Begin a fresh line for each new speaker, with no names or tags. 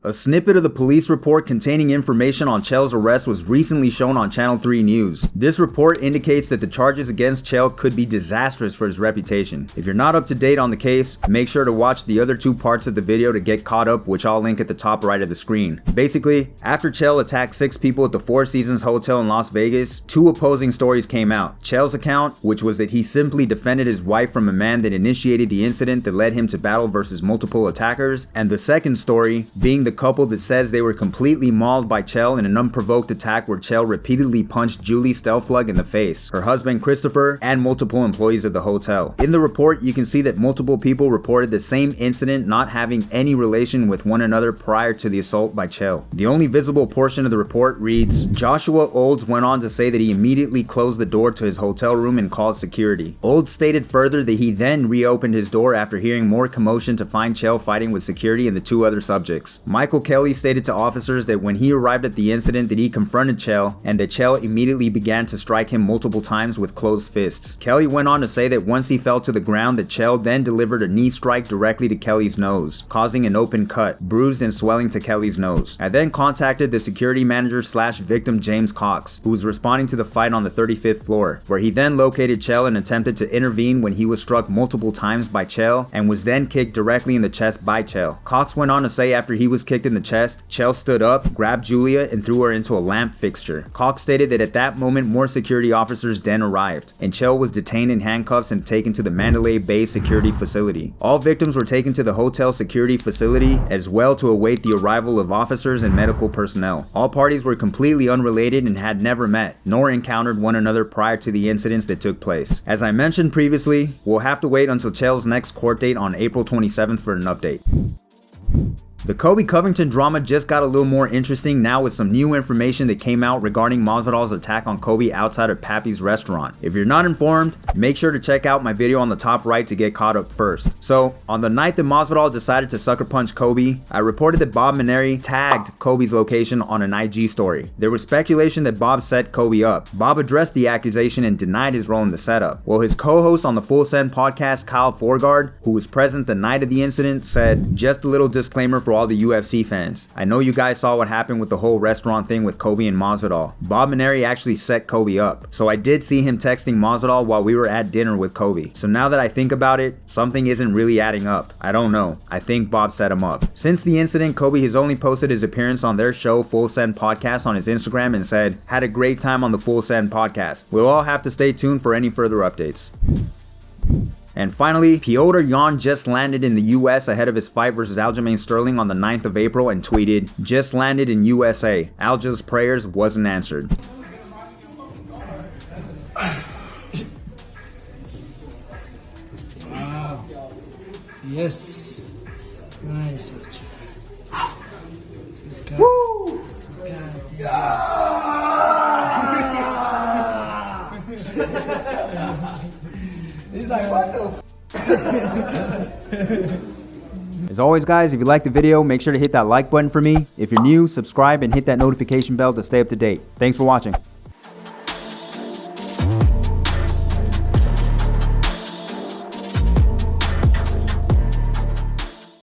A snippet of the police report containing information on Chael's arrest was recently shown on Channel 3 News. This report indicates that the charges against Chael could be disastrous for his reputation. If you're not up to date on the case, make sure to watch the other 2 parts of the video to get caught up, which I'll link at the top right of the screen. Basically, after Chael attacked 6 people at the Four Seasons Hotel in Las Vegas, 2 opposing stories came out. Chael's account, which was that he simply defended his wife from a man that initiated the incident that led him to battle versus multiple attackers, and the second story being the couple that says they were completely mauled by Chael in an unprovoked attack where Chael repeatedly punched Julie Stelflug in the face, her husband Christopher, and multiple employees of the hotel. In the report, you can see that multiple people reported the same incident not having any relation with one another prior to the assault by Chael. The only visible portion of the report reads, Joshua Olds went on to say that he immediately closed the door to his hotel room and called security. Olds stated further that he then reopened his door after hearing more commotion to find Chael fighting with security and the 2 other subjects. Michael Kelly stated to officers that when he arrived at the incident that he confronted Chael and that Chael immediately began to strike him multiple times with closed fists. Kelly went on to say that once he fell to the ground that Chael then delivered a knee strike directly to Kelly's nose, causing an open cut, bruised and swelling to Kelly's nose. I then contacted the security manager / victim James Cox, who was responding to the fight on the 35th floor, where he then located Chael and attempted to intervene when he was struck multiple times by Chael and was then kicked directly in the chest by Chael. Cox went on to say after he was kicked in the chest, Chael stood up, grabbed Julia, and threw her into a lamp fixture. Cox stated that at that moment more security officers then arrived, and Chael was detained in handcuffs and taken to the Mandalay Bay security facility. All victims were taken to the hotel security facility as well to await the arrival of officers and medical personnel. All parties were completely unrelated and had never met, nor encountered one another prior to the incidents that took place. As I mentioned previously, we'll have to wait until Chael's next court date on April 27th for an update. The Colby Covington drama just got a little more interesting now with some new information that came out regarding Masvidal's attack on Colby outside of Pappy's restaurant. If you're not informed, make sure to check out my video on the top right to get caught up first. So, on the night that Masvidal decided to sucker punch Colby, I reported that Bob Maneri tagged Colby's location on an IG story. There was speculation that Bob set Colby up. Bob addressed the accusation and denied his role in the setup. Well, his co-host on the Full Send podcast, Kyle Forgard, who was present the night of the incident, said, just a little disclaimer for all the UFC fans. I know you guys saw what happened with the whole restaurant thing with Colby and Masvidal. Bob Maneri actually set Colby up. So I did see him texting Masvidal while we were at dinner with Colby. So now that I think about it, something isn't really adding up. I don't know. I think Bob set him up. Since the incident, Colby has only posted his appearance on their show Full Send Podcast on his Instagram and said, had a great time on the Full Send Podcast. We'll all have to stay tuned for any further updates. And finally, Petr Yan just landed in the US ahead of his fight versus Aljamain Sterling on the 9th of April and tweeted, just landed in USA. Alja's prayers wasn't answered.
Wow. Yes. Nice. This guy. Woo! This guy.
He's like, what the As always, guys, if you liked the video, make sure to hit that like button for me. If you're new, subscribe and hit that notification bell to stay up to date. Thanks for watching.